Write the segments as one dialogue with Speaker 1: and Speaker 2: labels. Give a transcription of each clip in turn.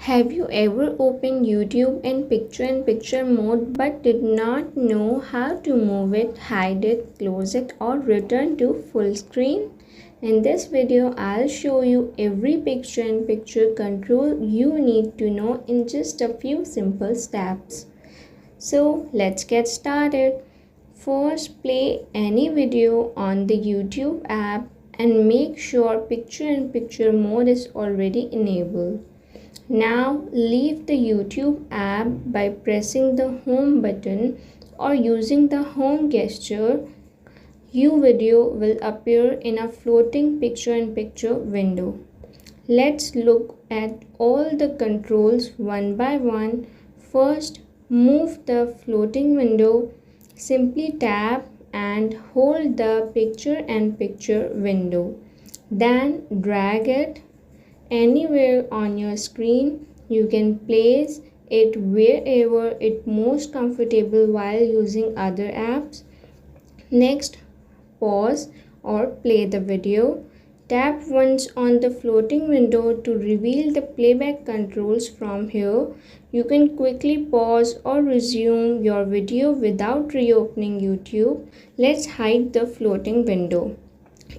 Speaker 1: Have you ever opened YouTube in picture-in-picture mode but did not know how to move it, hide it, close it or return to full screen? In this video, I'll show you every picture-in-picture control you need to know in just a few simple steps. So let's get started. First, play any video on the YouTube app and make sure picture-in-picture mode is already enabled. Now leave the YouTube app by pressing the home button or using the home gesture. Your video will appear in a floating picture-in-picture window. Let's look at all the controls one by one. First, move the floating window. Simply tap and hold the picture-in-picture window. Then drag it anywhere on your screen. You can place it wherever it's most comfortable while using other apps. Next, pause or play the video. Tap once on the floating window to reveal the playback controls. From here, you can quickly pause or resume your video without reopening YouTube. Let's hide the floating window.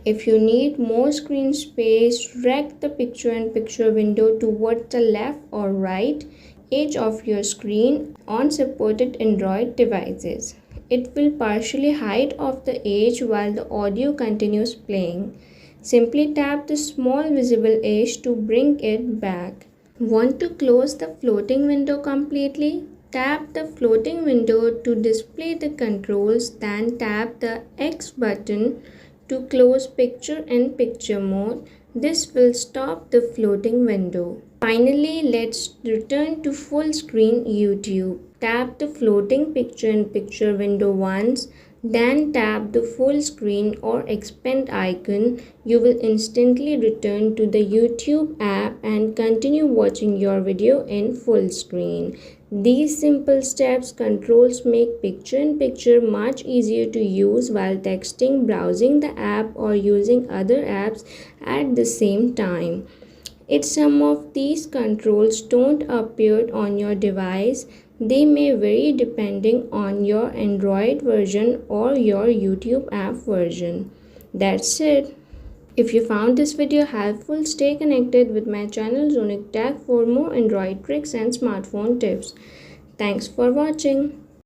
Speaker 1: If you need more screen space, drag the picture-in-picture window towards the left or right edge of your screen on supported Android devices. It will partially hide off the edge while the audio continues playing. Simply tap the small visible edge to bring it back. Want to close the floating window completely? Tap the floating window to display the controls, then tap the X button to close picture-in-picture mode. This will stop the floating window. Finally, let's return to full screen YouTube. Tap the floating picture-in-picture window once, then tap the full screen or expand icon. You will instantly return to the YouTube app and continue watching your video in full screen. These simple steps controls make picture-in-picture much easier to use while texting, browsing the app or using other apps at the same time. If some of these controls don't appear on your device, they may vary depending on your Android version or your YouTube app version. That's it. If you found this video helpful, stay connected with my channel Zonic Tech for more Android tricks and smartphone tips. Thanks for watching.